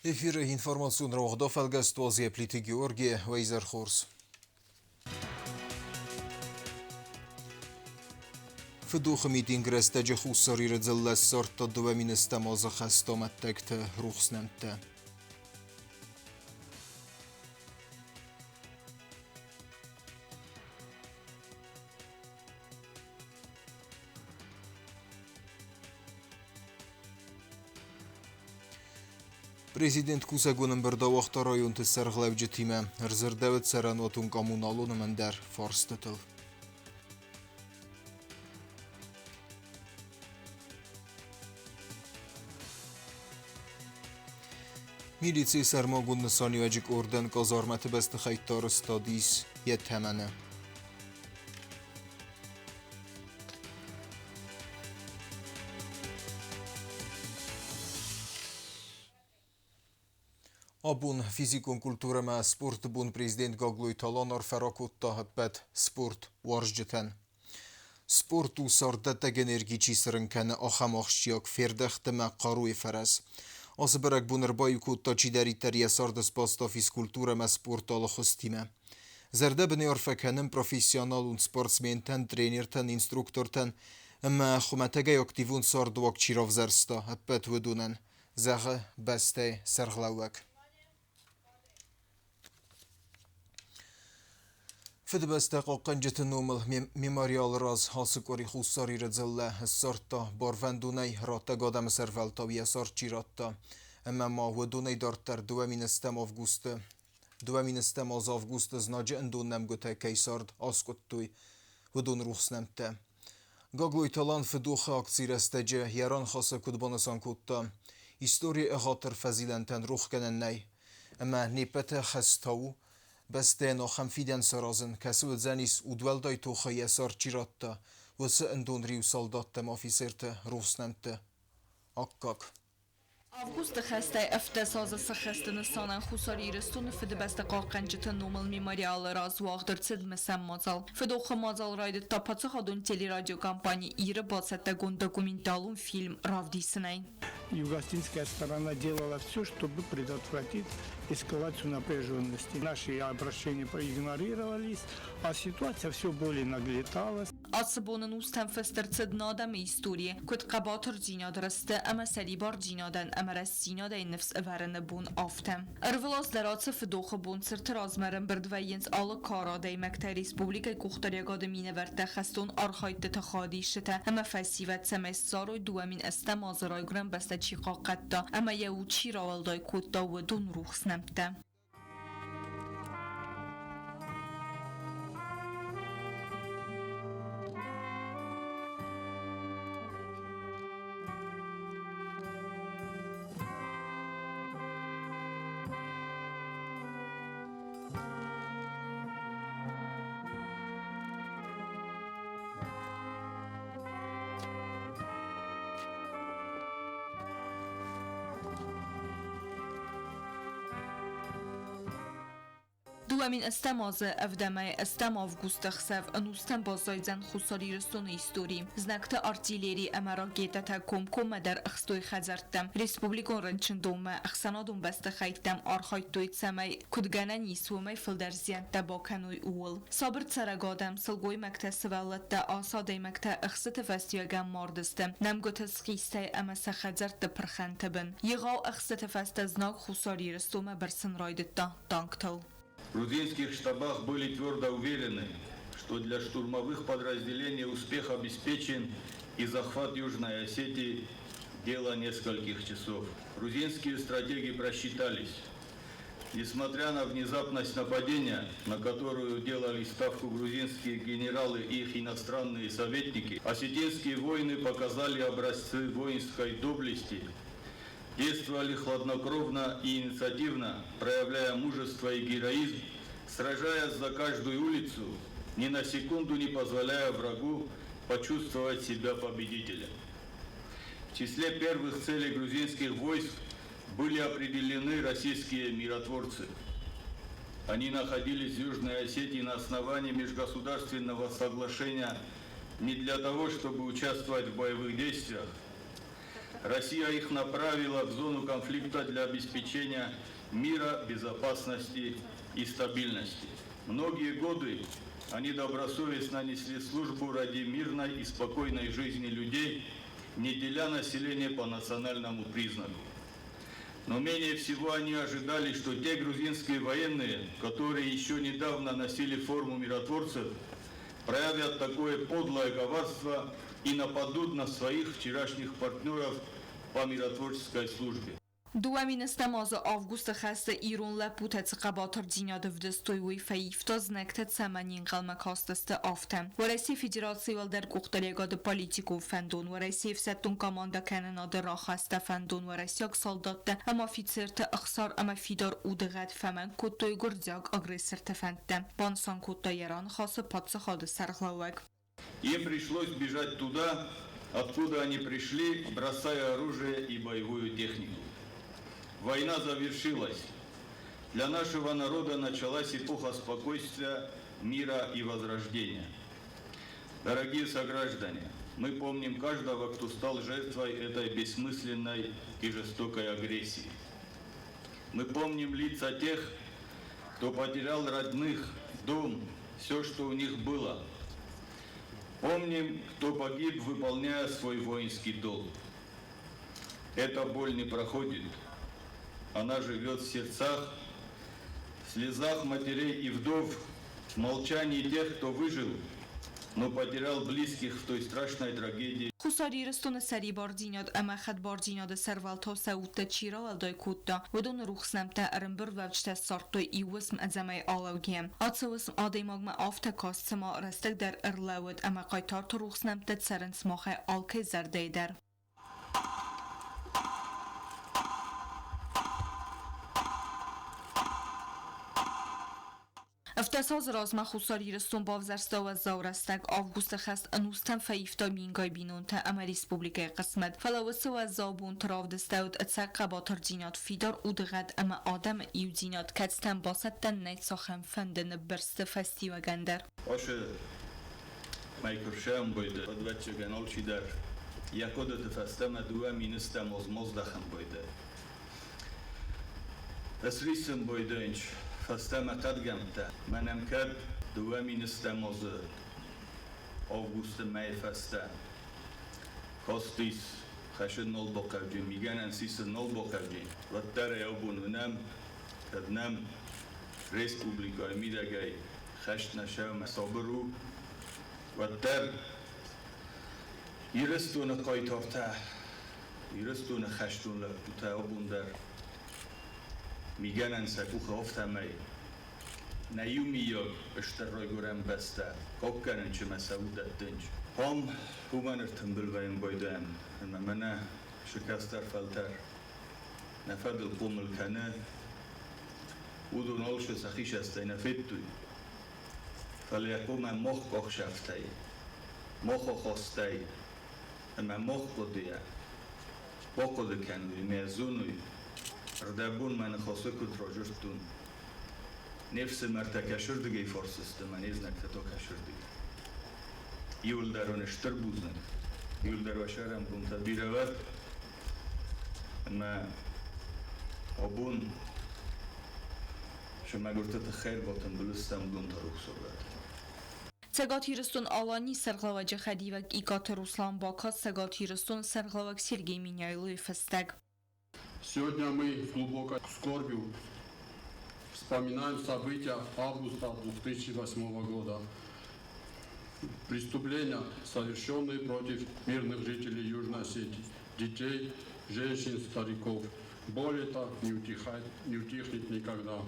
Эфир информационного дофалгаства зеплити Георгий Вейзерхорс. Федуха митинг рестеджи хуссари редзеллес сорта дваминеста моза хастоматтекте рухснемте. Президент Кусагунын бірдауақта районты сәрғләу жетіме, рзірдәвіт сәрән отын коммуналуны мәндер форстытыл. Militsiya sərmağununu saniyəcik ordan qazarməti bəsti xəyttarı stadis yet həmənə. Abun fizikun kultura mə sport bun prezident Gagluy Talanar fərakutta həbbət sport varjcıtən. Sport u sardətəg energiçi sırınkəni axamaxşiyak ferdəxtəmə qaruy fərəz. Azbərək bunır bayukutta çidəritəriyə sardı spasta fizkultura mə sport alıxıstime. Zərdə bini örfəkənin profesionalun sportsmentən, trenertən, instruktortən, əmə xumətəgəy aktivun sardıvaq çiravzərsta həbbət vüdunən. Zəğə bəstəy sərğləvək. Fidbeste qaqancıtın nomul memorial raz hasıqori xussari redzelle sarta barvendunay ratta gadam serveltaviye sarçiratta amma mahvedunay dartar 2000 avgust znacı endun nemgöte keysard askuttuy vedun ruhsnemte. Gagluy talan fiduxa akcirestece yaran xasa kudbanasan kutta historie hatır fezilenten ruhkenenney amma nipete xestavu بسته ناخم فیدن سرازن کسو زنیس ودولدای توخی سارچیراتا و سندون ریو سالدات مافی سرت روسنمت اکاک Август хастай эфтесазы сахастыны санан хусари рестун фиды баста қақанчыты номал мемориалы раз вағдыр цидмесен мазал. Фидоха мазал райды тапацы хадун телерадио компании Иры Бацаттагун документалун фильм «Равдисынай». Югославская сторона делала все, чтобы предотвратить эскалацию напряженности. Наши обращения проигнорировались, а ситуация все более наглеталась. Asbonun ustan festerced nadam истории, код قباتر جینا درسته اما سری بار جینادن اما رسینا دای نفس ورن بون آفتم. ارولوس درات فدوخ بون سرت رازمرن بردوینز آل کارا دای مکتر ریسپوبلیک کوختریگاد مینه ورته خستون آرخایت تخادی شته اما فسیوت سمستار و دوامین استم آزرای گرم بسته چی قاقت دا اما یو چی راول دای کود دا و دون روخ سنمته. دوامین استمازه افدمای استم آوگوست خسف انوستن بازایزن خساری رستون ایستوری زنکت ارتیلری امرا گیتا تا کم در اخستوی خزرتم ریسپوبلیکون رنچن دومه اخسانادون بست خیتم آرخایتویت سمای کدگانه نیسومای فلدرزیان تباکنوی اول صابرت سرگادم سلگوی مکت سوالت تا آسادی مکت اخست فستیاگم ماردستم نمگوت سخیسته اما سخزرت پرخنتبن یغاو اخست فست زناک خساری رستومه برسن رایدت تا دانکتل В грузинских штабах были твердо уверены, что для штурмовых подразделений успех обеспечен и захват Южной Осетии – дело нескольких часов. Грузинские стратеги просчитались. Несмотря на внезапность нападения, на которую делали ставку грузинские генералы и их иностранные советники, осетинские воины показали образцы воинской доблести, действовали хладнокровно и инициативно, проявляя мужество и героизм, сражаясь за каждую улицу, ни на секунду не позволяя врагу почувствовать себя победителем. В числе первых целей грузинских войск были определены российские миротворцы. Они находились в Южной Осетии на основании межгосударственного соглашения не для того, чтобы участвовать в боевых действиях, Россия их направила в зону конфликта для обеспечения мира, безопасности и стабильности. Многие годы они добросовестно несли службу ради мирной и спокойной жизни людей, не деля население по национальному признаку. Но менее всего они ожидали, что те грузинские военные, которые еще недавно носили форму миротворцев, проявят такое подлое коварство и нападут на своих вчерашних партнеров по миротворческой службе. دوامین استماز آوگوست خسته ایرون لپوتت قباتر دیناد ودستوی وی فیفتاز نکتت سمنین قلم کاستست آفتم و رئیسی فدراسیون در گختلیگاد پالیتیکو فندون و رئیسی فستون کاماندا کننا در راخسته فندون و رئیسیاک سالدات اما فیتسرت اخسار اما فیدار اودغت فمن کتوی گرزیاک اگریسرت فندم بانسان کتایران خاص پاتس خاد سرخلاوک. Им пришлось бежать туда, откуда они пришли, бросая оружие и боевую технику. Война завершилась. Для нашего народа началась эпоха спокойствия, мира и возрождения. Дорогие сограждане, мы помним каждого, кто стал жертвой этой бессмысленной и жестокой агрессии. Мы помним лица тех, кто потерял родных, дом, все, что у них было. Помним, кто погиб, выполняя свой воинский долг. Эта боль не проходит. Она живет в сердцах, в слезах матерей и вдов, в молчании тех, кто выжил, но потерял близких в той страшной трагедии. خساری رستون سری باردیناد اما خد باردیناد سروالتا سعود چیرا ولدای کودا ودون روخسنمتا ارنبر وجت سارتو ایوسم ازمای آلوگیم آتسوسم آدیماغم آفتا کاستما رستگ در ارلاود اما قایتار تو روخسنمتا سرنس ماخه آلکه زرده در افتساز رازما خساری رستون باوزرستا و زاورستگ آوگوست خست انوستن فیفتا مینگای بینون تا اما ریسپوبلیکای قسمت فلاوسه و زابون تراو دستاود اتساق قباتر جینات فیدار اودغد اما آدم ایو جینات کتستن باستن نیت ساخم فندن برست فستی و گندر Oše majkoršeam bojde, odveče genolči dar, jako da te fastama dua ministam ozmozdaham bojde. Esrisem bojdenč, fastama kadgamta, manem kad dua ministam oz Augustum mej fasta. Kostis, خشن نول بقرجي ميجان أنسيس نول بقرجي وترى يوبون ونام كدنام ريسبوبليكا ميدا جاي خشنا شاو مسابرو وتر يرستون قايتارتا يرستون خشتون لبوتا يوبون در ميجان أنسكو خافتا مي نيومي يوب اشتراي قرام بستا كوكرن چه مسعودت دنج هم همان ارتنبل وين بويدان إنما منا شكاستر فلتر نفد القوم الكنة ودو نولش سخيش استينا فتوي فليقوم مخ كوخ شفتي مخ خواستي اما مخ قديا بقود كانوي ميزونوي ردابون من خاصه كنت راجرتون نفس مرتكا شردگي فرسست من ازنك تتوكا شردگي يول دارون اشتر بوزن يول دارو شرم بونتا بيروات اما ابون شما قلت خير باتن بلستم بونتا رخصوبات Сагатирстун Алани Серглаваджа Хадивак и Катер Руслан Бака Сагатирстун Серглавак Сергей Миняйлуев Фестег. Сегодня мы в глубокой скорби вспоминаем события августа 2008 года. Преступления, совершенные против мирных жителей Южной Осетии, детей, женщин, стариков. Боль эта не утихнет никогда.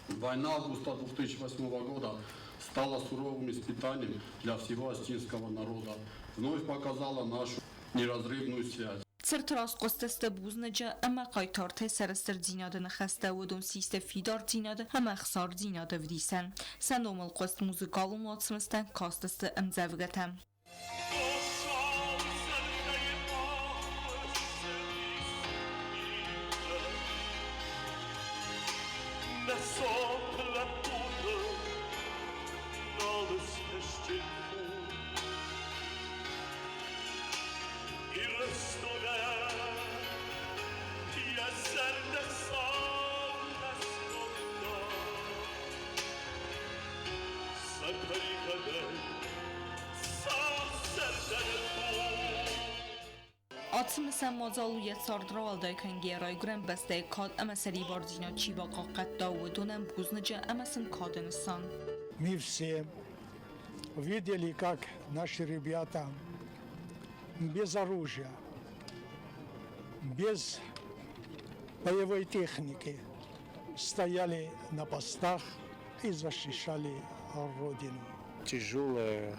Война августа 2008 года стала суровым испытанием для всего осетинского народа. Вновь показала нашу неразрывную связь. Цертраст قصته بوزنجا اما قایتارت سرستر دیناده نخسته و دون سیست فیدار دیناده هم اخصار دیناده ودیسن سنوم القصد موزیکالو مواتسمستن کاستست امزوگتم Il resto Atım ise mozaluya sardıraldayken geraygrem beste kad ama seri vardina çiva qaqatta ve donem buznaca amasın kadınısan. Мы все видели, как наши ребята без оружия, без боевой техники стояли на постах и защищали Родину. Тяжелое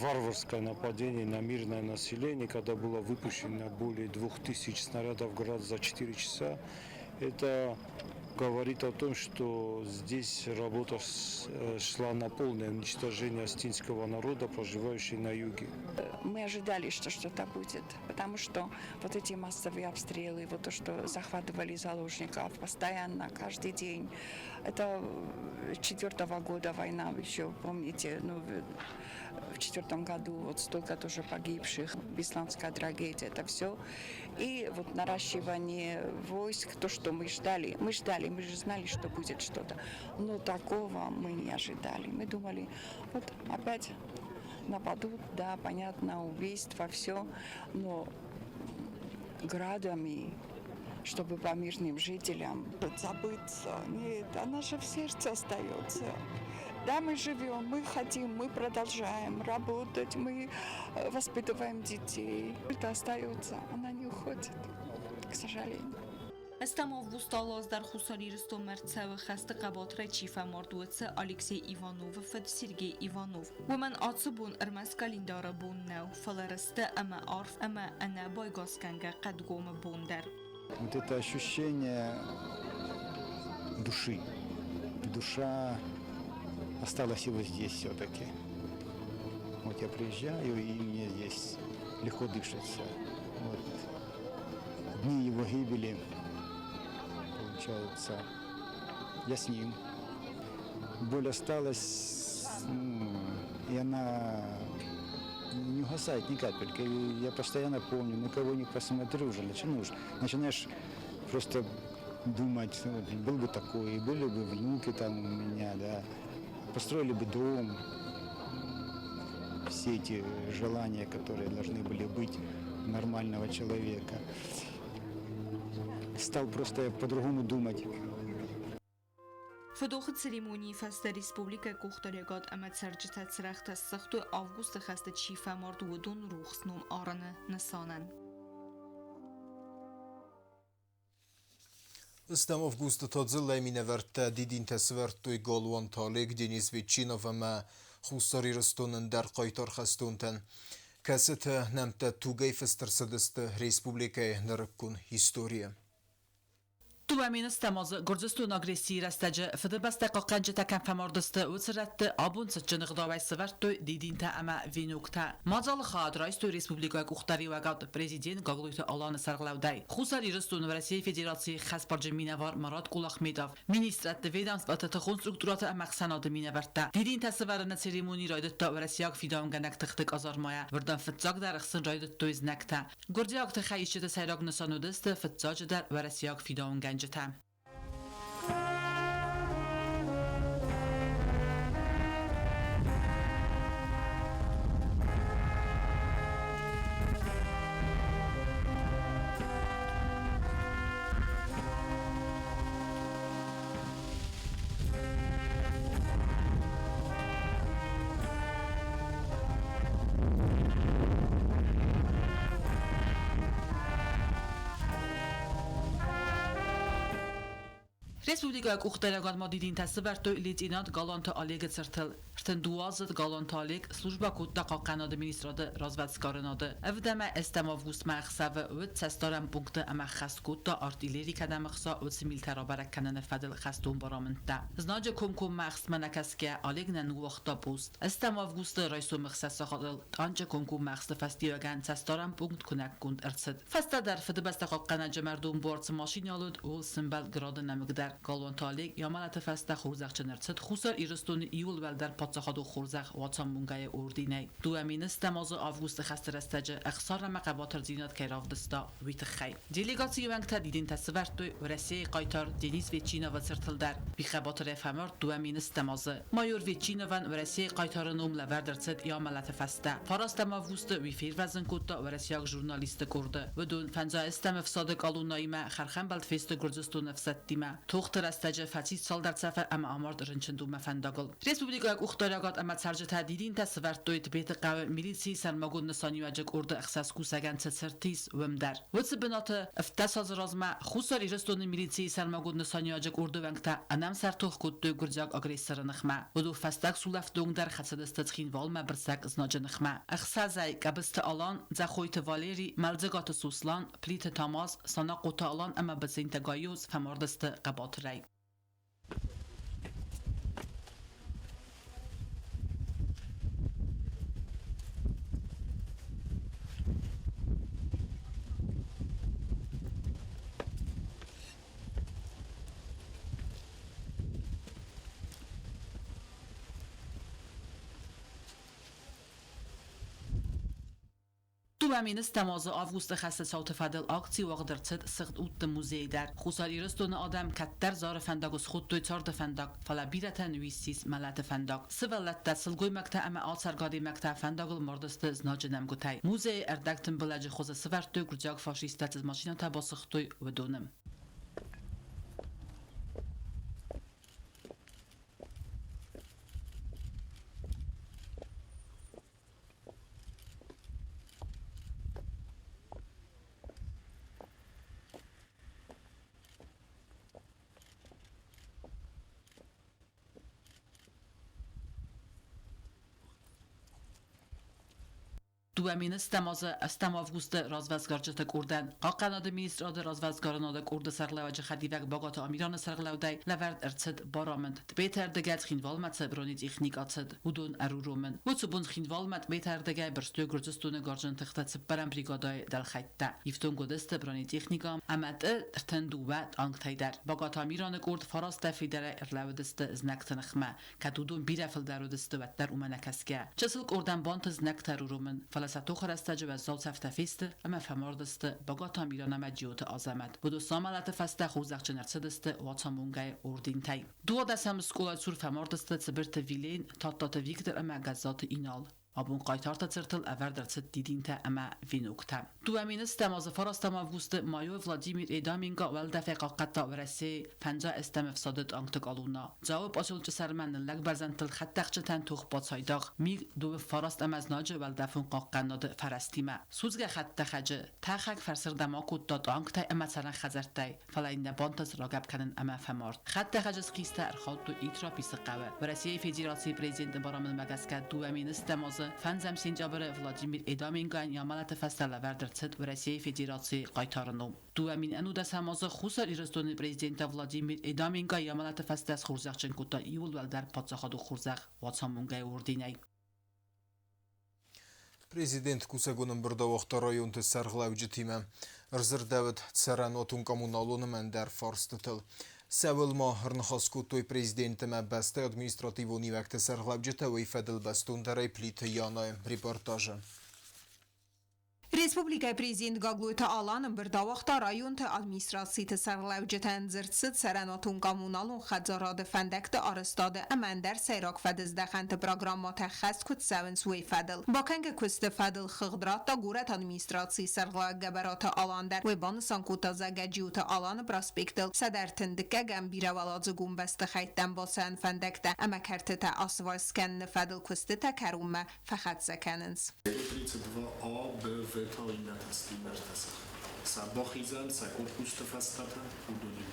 варварское нападение на мирное население, когда было выпущено более 2000 снарядов в град за 4 часа, это говорит о том, что здесь работа шла на полное уничтожение астинского народа, проживающего на юге. Мы ожидали, что что-то будет, потому что вот эти массовые обстрелы, вот то, что захватывали заложников постоянно, каждый день. Это 4-го года война, вы еще помните, в 4-м году вот столько тоже погибших, Бесланская трагедия, это все. И вот наращивание войск, то, что мы ждали, мы же знали, что будет что-то. Но такого мы не ожидали. Мы думали, вот опять нападут, да, понятно, убийства, все, но градами, чтобы по мирным жителям забыться. Нет, она же в сердце остается. Да, мы живем, мы хотим, мы продолжаем работать, мы воспитываем детей. Это остается, она не уходит, к сожалению. Estăm avgust dar Xusaririston Mertsev xəstə qabatrə çifə marduetsə Aleksey Ivanov və Sergey Ivanov. Women atsubun Erməs kalendara bunnev, falaristə əmə arf əmə ənə baygaskanga qadgomə bundər. Вот это ощущение души. Душа осталась его здесь все-таки. Вот я приезжаю, и мне здесь легко дышится. Вот. Дни его гибели, получается, я с ним. Боль осталась, и она не угасает ни капельки. Я постоянно помню, на кого не посмотрю уже, начинаешь просто думать, был бы такой, были бы внуки там у меня, да, построили бы дом. Все эти желания, которые должны были быть у нормального человека. Стал просто по-другому думать. Fedogı seremoni fəstə Respublika Qoxtarəqad əməd sərcətət sırəxtə sıxtı avqust xəstə çifə marduudun ruxsnum aranı nəsanən. Istəm avqust tadzılla minəvərtdə didin təsvərtüy qalvan talik Deniz Veçinov əmə Xusariristonun dər qaytar xəstüntən. Kəsətə nəmtə tugay fəstərsədistə Respublikaya nərəkkun historiya. Tuvamin istemazı Gürcistan agresi rastacı fıdıbasta qaqancı takan famardısты utsırattı abun sıçını qdavay sıvartı didinte ama vinukta. Mazalı xadraystu Respublikaya Qoxtari vaqat prezident Qogluyta alanı sarglavday. Xusaririston və Rusiya Federasiya xasparcı minavar Marat Qulaxmedov ministratı vedamsvata konstrukturatı əməqsanadı minavartda. Didinte sıvarına seremoni raydıtta və Rusiya fidanganak tıxtık azarmaya vırdan fıtzaq darıqsın raydıtta iznakta. Gürciyak tıxayişçıda sayraq nısanudısты fıtzacıdar və Rusiya fidanganc time. Respublikaya Qoxtarəqad madidin təsvərtü leytinant Galanta Oleg Tsırtıl. Rtınduazıd Galanta Oleg slujba kudda qaqanadı ministradı razvedskarynadı. Evdəmə estem avgust məxsəvə öd səstaran punktu əmə xəst kudda artilleri kədəməxsa öd similtəra bərəkkənənə fədil xəstun baramıntda. Znacı kumkum məxs mənəkəskə Oleglə nuvaxta post. Estem avgust raysu məxsəsə xadıl ancaq kumkum məxsdə fəstiyagən səstaran punkt kunək kund ərtsid. Fəstədər fıdıbəstə qaqanacı mərdum borç maşinalud ol simbel gradı nəmigdər. Galvantalig yamalata fasta xurzaq çnırçıt xusar iristun iyul veldar patsaxadu xurzaq watsam mungay ordinay. Duamines tamazu avgust xasterestace axsar maqabatar zinat kayravdista vitxay. Delegatsiya vangta didin tasvertu Rusiya qaytar Deniz Veçina ve sırtıldar. Bi xabatar famar duamines tamazu. Mayor Veçina van Rusiya qaytarınum leverderçet yamalata fasta. Farastam avgust vi firvazın kutta Rusiya jurnalist kurdu. Ve dun fanza istem ifsadık alunayma xarxan bald fest Gürcistan nefsettime. Toxtar استجه فتی سال در سفر اما آمارد رنچندو مفنداگل. رسپوبلیکا اختراعات اما ترجمه تدیدین تصورت دویت بیت قوم میلیسی سرماگون نسانی و جک ارد اخساس کوسگان تسرتیس ومدر. وقت بنات افتساز رازما خساری رستون میلیسی سرماگون نسانی و جک ارد ونگتا انام سرتوخ کد دو گرجاگ اگریسر نخما. ودو فستاک سولف دونگ در خدست تخین والما برسک زناج نخما. اخسازای قبست آلان زخویت والیری ملزگات سوسلان پلیت تاماز سنا قطع آلان اما بسینت گایوز فماردست قبات رای. دوامینس تماز آوگوست خسته ساوت فدل آکتی وقت درتد سخت اوت موزه در خساری رستون آدم کتر زار فنداگوس خود دوی چارد فنداگ فلا بیرتن ویسیس ملت فنداگ سوالت دستل گوی مکتا اما آتسرگادی مکتا فنداگل مردست زناج نمگوتای موزه اردکتن بلج خوز سورت دوی گرجاگ فاشیستت از ماشینا تا باسخ دوی و دونم دوامینس تماز استم آوگوست رازوزگارجت کردن قاقناد مینیستر آد رازوزگارناد کرد سرلوج خدیوک باگات آمیران سرلودای لورد ارتد بارامند بیتر دگت خینوال مت برونی تکنیک اتد ودون ارورومن وتبون خینوال مت بیتر دگای برستو گرجستون گارجن تخت برام بریگادای دل خیت یفتون گودست برونی تکنیکام امد ارتن دوبت انگتایدر باگات آمیران کرد فراست فیدر ارلودست ازنکت نخمه کدودون بیرفل درودست و در اومنکسکه چسل کردن بانت ازنکت ارورومن فلسطو خرستج و زال سفت فیست اما فماردست باگاتا میرانه مجیوت آزمد بدو ساملت فسته خوزخ جنرسدست واتامونگای اردین تای دو دستم سکولای سور فماردست سبرت ویلین تاتات ویکتر اما گزات اینال آبون قایتارت ترتل اوردرت دیدین تا اما وینوکتا دوامینس تماز فراستم آوگوست مایو ولادیمیر ایدامینگا ولدفع قاقتا ورسی پنجا استم افسادت آنگتک آلونا جواب آسولچ سرمن لگ برزنتل خطقچتن توخ باتسایداغ میگ دو فراست ام از ناج ولدفون قاقناد فرستیما سوزگ خطقچه تاخک فرسر دماکوت داد آنگتای اما سرن خزرتای فلاین بانتز راگب کنن اما فمارد خطقچ قیسته ارخالت و ایترا پیس قوه ورسی فدراسی پرزیدنت بارامل مگاسکا دوامینس تماز فنزم سینجابر ولادیمیر ایدامینگان یامالت فستل وردرتد و روسیه فدراسی قایتارنوم دوامین انو دست هماز خوصر ایرستون پرزیدنت ولادیمیر ایدامینگان یامالت فستل خورزق چنکوتا ایول ولدر پادزاخادو خورزق واتسامونگای وردینای Президент Кусагунын бірді оқты районты сәрғылау жетіме. Рзыр дәвіт цәрән отын коммуналуны мәндер фарстытыл. Сәвіл махырын хаску той президенті мәбәсті административ унивекті сәрғылау жетәуі фәділ бәстун дәрей плиті яны репортажы. Respublika Prezident Gagluita Alanın bir davaqta rayonta administrasiyeti sərləvcətən zırtsıd sərənatun qamunalun xədzaradı fəndəkdə arıstadı əməndər seyrak fədizdə xəntə programmata xəst küt səvin suy fədil. Bakəngə küstə fədil xıqdrat da qurət administrasiyi sərğla qəbərata alandər və banısan kuta zəgəciyyuta alanı prospektil sədərtindikə qəmbirə valacı qumbəstə xəytdən basən fəndəkdə əməkərtətə asvaskənni fədil küstə təkərumə fəxət zəkənins. 32A, B, V تا این هستی مرتزه سبا خیزن سکون پوست فستته حدودی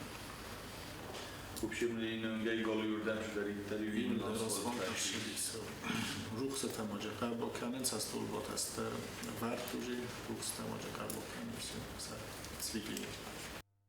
خب şimdi اینجای گالویردن شده این asfalt شدیسه روخ ستماجه قبل کنن سستول با تسته ورد توجه روخ ستماجه قبل کنن سر سویگی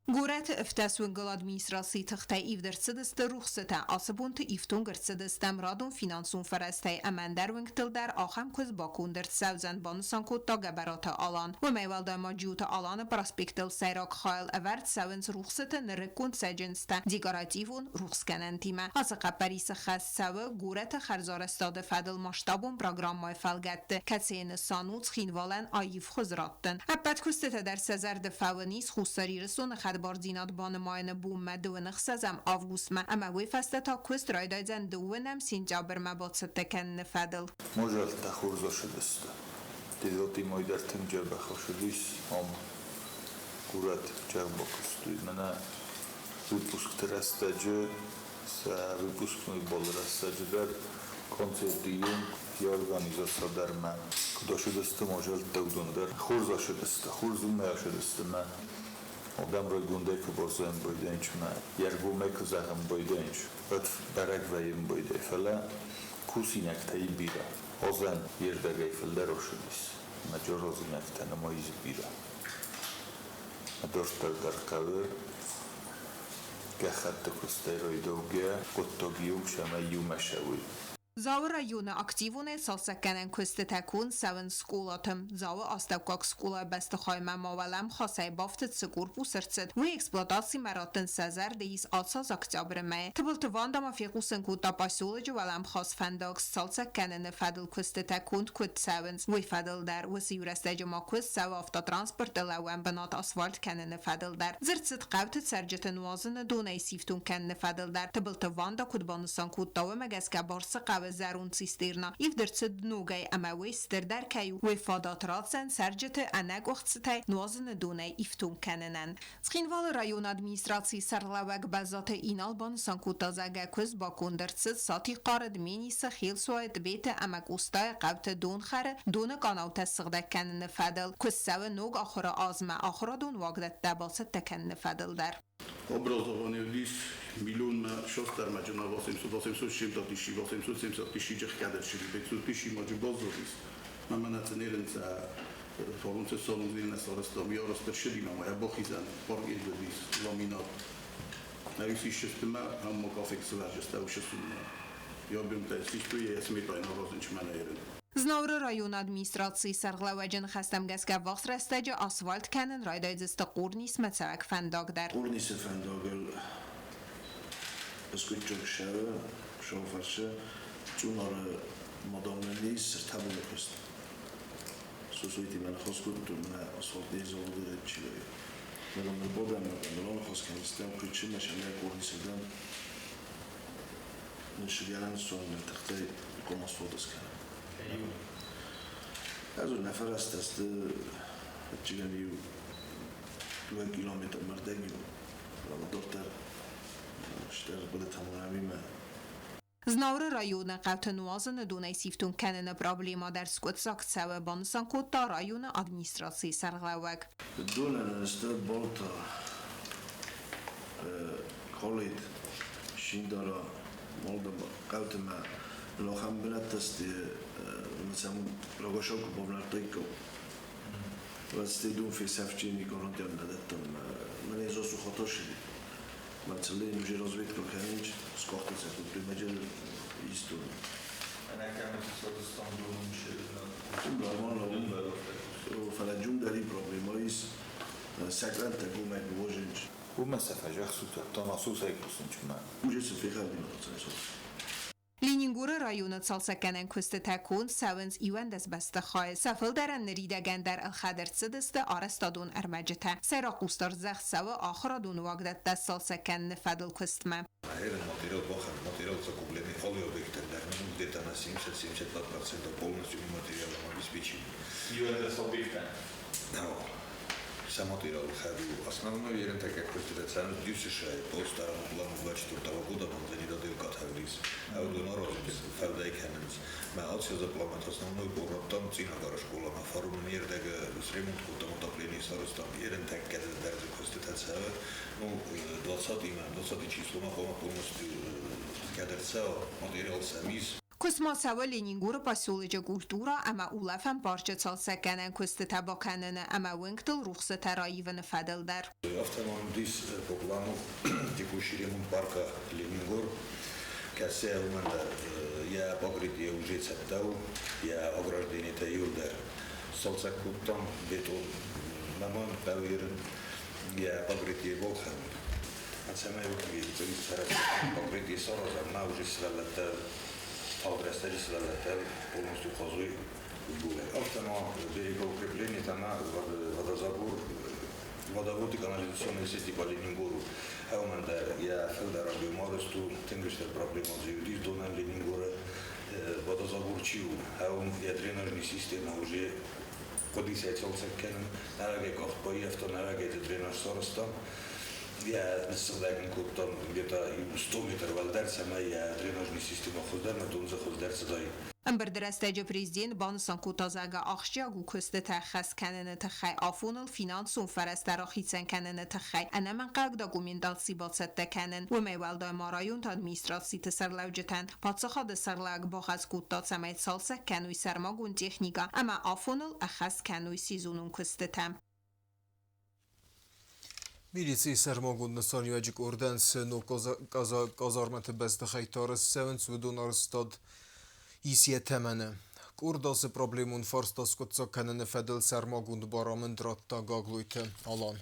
Գուրեթ վտեսուն գլ ադմինիստրասի թղթայ իվդրցդստը ռուխսըտը ասբունթը իվտուն գրցդստեմ ռադուն ֆինանսուն ֆրեստայ ամանդարվնք տլդար ախամ քուզ բակուն դրցավզան բանսան կոտա գաբարատը ալան ու դամաջուտը ալանը պրասպեկտել սայրակ խայլ ավարտ սավենց ռուխսըտը նրկուն սեջենստա դիգարատիվուն ռուխսկանան թիմը ասակապարիսը խաս սավը գուրեթը խարզարստադը ֆադլ մասշտաբուն պրոգրամմայ ֆալգատը կացեինը սանուց խինվալան այիվ խզրատտն ապատքուստը դար սազար դֆավնիս խուսարի ռսունը Բարձինատ բանմայնը բում մդունը խսազամ ավգուսմա ամա վի ֆաստաթա քուստ ռայդայձան դուվնամ սինճաբրմա բոցտեկեն նֆադլ Может та хурзошедста Дизоти мой дартым джабахошедис ом курат джабокустуй мана выпуск трастаджи са выпускной бол растадждар концертиум организация дарма кудошедста может дудундар хурзошедста хурзумешедста ма Odam roy gunde că bozem boidenci ma yergume că zaham boidenci at baragvayim boide fala kusinak taybira ozan yerdagay felder oshudis major ozinak tanamoiz bira adortar darkaver gakhat kusteroidogya qottogium shamayum ashawi Zaur rayona aktivun e salsakanen kuste takun seven skolatım. Zaur astavkak skola beste khayma mavalem khasay baftet sigur pusırtsit. Ve eksploatasi meratın sezer deyiz alsaz oktobrme. Tıbıltıvan da mafiqusen kuta pasolocu valem khas fendax salsakanen fadl kuste takun kut sevens. Ve fadl der ve siyuresteci ma kust sev afta transport lawen banat asfalt kanen fadl der. Zırtsit qavtet sercetin vazını donay siftun kanen fadl der. Tıbıltıvan da kutbanusan kuta ve megeska barsı زارون سیسترنا ایفدرت نوگای امویستر در کیو و فادات راتزن سرجت انگ وقتسته نوازن دونه ایفتون کننن. سخینوال رایون ادمینستراسی سرلوگ بزات اینال بان سانکوتا زگه کز با کندرتسد ساتی قارد مینی سخیل سوید بیت امگ استای قوت دون خره دون قانوت سغده کنن فدل کز سو نوگ آخر آزمه آخر دون واگدت دباست تکن فدل در. Образование здесь миллион шостар маджана 800 тысяч 870 тысяч жахкадер 500 тысяч маджбозовис маманацнеренца форунце солнзина сорастом yorostер шедима моя бохизан поргедис ламинат нависи шестма аммо кофексваж стаушесуна ёбимта ситуе смитай на розенчманерен Znavr rayon administracji sarglawajan xastam gaska vaqt rastaja asfalt kanen raydayzista qurnis matsavak fandagdar. Qurnis fandagel skuchok shara shofarcha chunar madamli sirtabul kost. Susuiti man khoskut man asfalt dezoldu chile. Men bodam men khoskan istem kuchim mashana qurnisdan. Nishgalan son taxtay komasfodas kan. Also نفر است چیگانی 2 کیلومتر مردگی و دکتر شتر بده تمامی من Znavr rayona qavta nuazın donay siftun kanena problema der skut saktsava bansan kutta rayona administrasiy sarglavak. Donen ist bolta kolit shindara Moldova qavtma لخام بلاد است مثلا لغوشاک بابلارتایکو واسه دون في سافچینی کارانتین دادم من از اون خطا شدی مثلا اینجوری روزویتکو کنیج سکوخته سکوت بیمجل ایستون انا کامل سوستان دونم شده نرمال اون فلجون داری پروبلمایز سکران تکو می بوجنج و مسافه جخسوت تناسوس ایکوسنچ من موجود سفیخال بیمارتن Leningur rayonu salsakanen kuste takun savens iwendes beste khay safil deren ridagan der al khadertsidiste arastadun ermajeta sera qustar zakh sawa akhradun wagdat das salsakan fadl kustma Аэрен материал бахан материал закупленный холый объектен где-то на 70-72% полностью материалом обеспечен. Июэндес объектен? Да. Сам материал ходил. Основной ерен так как конституционный дюсишай по старому плану 24 года он за недодел катаврис. А вот народец фавдай каненс. Ма отсюда запланат основной город там цинагара школа на форум нердага с ремонтом там отопление старостам. Ерен так как даже конституция ну 20 число на полностью кадрца материал самис Kosmasawa Leningura pasulece kultura ama ulafen parça salsakenen kuste tabakanene ama winktel ruhsa tarayiven fadildar. Автомобиль поплану текущий ремонт парка Ленингор, кассе уманда я покрытие уже цептал, я ограждение таюлдар, салсакуттан бетон, мамон павирен, я покрытие волхан. А самое покрытие сороза, на уже свалата, адресали свалата, полностью хозуй. Автомобиль береговое укрепление, там водозабор, водовод и канализационные сети по Ленингору. А у меня я федеральную моросту, тенгришер проблема с юдис, дона Ленингора, водозабор чиу. А у меня дренажная система уже подисается олсекенен, нараге кохпой, автонараге это дренаж соростом. Я населяем куттон где-то 100 метров валдерца, моя дренажная система хоздерна, донза хоздерца дай. Emberderesztege prezident bansan kutazaga axşagu kuste taxas kanene taxay afunul finansun ferestara xitsen kanene taxay anaman qagda gumindal sibatsette kanen و میوالدا مارایون تا administracji تسرلوجتن پاتسخا دسرلاگ باخز کوتا سمیت سالسه کنوی سرماگون تکنیکا اما آفونل اخز کنوی سیزونون کسته تم Milicji sermogund sanjajik ordens no kazarmet bezde haytarız sevens vudun stad isiye temene. Kurdası problemun farstas kutsa kanene fedel sermogund baramın dratta gagluyte alan.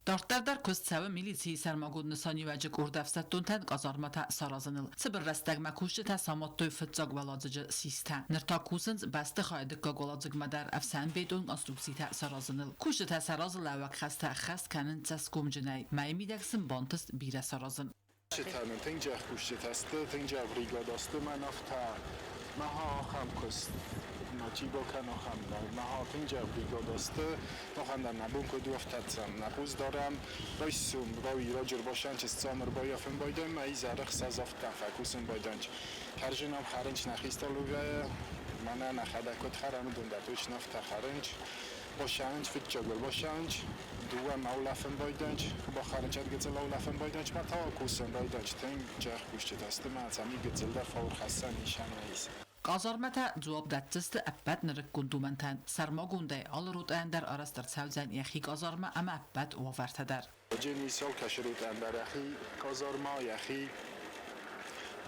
Dartdar köstsevi militsiyi sermagod nisani vecik urdefsettun ten gazarmata sarazınıl. Sibir resteg mekuşti ta samattoy fıtzag veladzıcı siste. Nirta kusınz beste xaydik gagoladzıg medar efsen beydun asluksi ta sarazınıl. Kuşti ta sarazıl evak xasta xast kanin tseskum cinay. Maymideksin bantist bire sarazın. شتانن تنجا خوشت است تنجا بریگاد است من افتا ماها خام کست ناچیبو کنو خام ماها تنجا بریگاد است نخوندن نبون کدو افتادم نبوز دارم رایسوم رای راجر باشن چه سامر بایافم بایدم ای زرخ سازافتم فکوسم بایدنج خرجنام خرنج نخیستالوه من نخدا کد خرم دوندتوش نفت خرنج باشنج فیت جگل باشنج دو مولافن بایدنج با خرجت گزل مولافن بایدنج ما تا کوسن بایدنج تنگ جخ گوشت دست ما زمی گزل در فور خستن نشان نیست. Gazarmata cevap datsızdı əbbət nırıq gundumənten sarmagunday alırut əndər arastır səvzən yaxi gazarma ama əbbət uavartadar. Ceni sol kaşırut əndər yaxi gazarma yaxi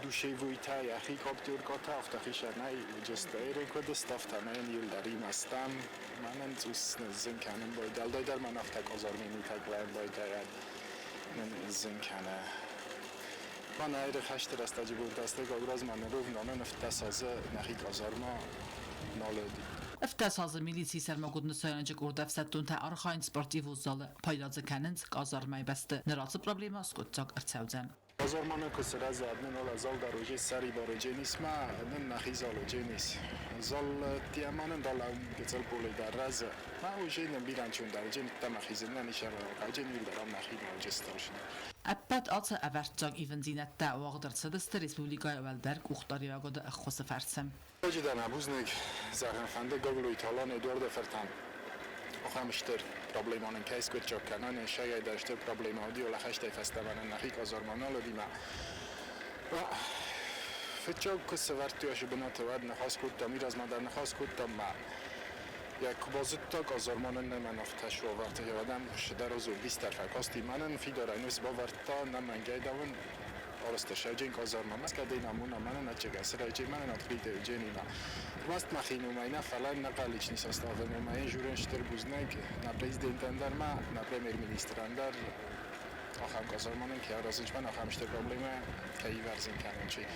دوشیویتا یخی کابتور کاتا افتخی شنای جستایرین کد استفتانه نیل داریم استم منن توس نزن کنم باید دل در من افتک آزارمینی تگلن باید داید من زن کنه من ایر خشت رستجی بود دسته گاگراز من روف نانه نفت سازه نخی آزارما نالدی افتساز militsiyi sermagudunu sayılacak orada fəsəddun tə arxayn sportiv uzzalı payladı kənins qazarmay bəstə nıratı problemi askutcaq ərçəvcən. Gazarmanı kusura zadnen ola zal daroje sari baroje nisma nen naxi zaloje nis. Zal tiyamanın dalam geçel poli dar razı. Ma oje nen bilançun darje nitta maxizinden işar olacağı nil daram naxi baroje starşın. Əbbət atı əvərtcaq even zinətdə vağdırçıdıstı Respublikaya vəldərk uxtarı vəqoda əxxosu fərsəm. Önceden abuznik zaxenfende goglu italan Eduardo Fertan. Oxamıştır problemanın kəs götçök kananın şayay daştır problema odi ola xəştə fəstəvanın naxi qazarmanalı dima. Fetçok kısıvartıyorşu buna tıvad nəxas kuttam, biraz madar nəxas kuttam ma. Jak bazıtta qazarmanın nəmən aftaş rovartı yavadan şidar ozul bistar fəkasti manın fidaraynos bavarta nəmən gəydavın Orastashajin kazarmama skadinamuna mana nachegasrajin mana natkrite jenina. Vast machinumajna falan naqalichni sastavnumaj jurenshter buznek na prezidentan ma na premier ministran dar axam kazarmanın ki arazınçman axamıştır problema kayvarzin kanunçi.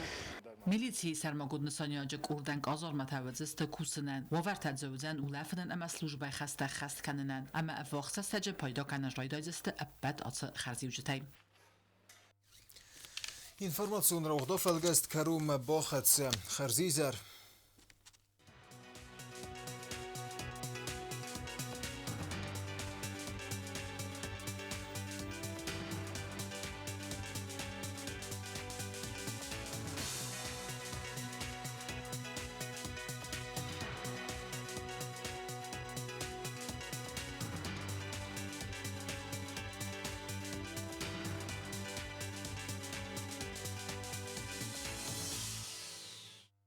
Militsiyi sermagudnu saniyacık urdan qazarma təvəzzüstə kusinen və vərtədzəvzən ulafının əmə slujbay xəstə xəst kaninen əmə əvvaxsa səcə payda kanın raydayzıstı əbbət atı xərzivcitay. Information rauch do felgest karum bochet خرزیزر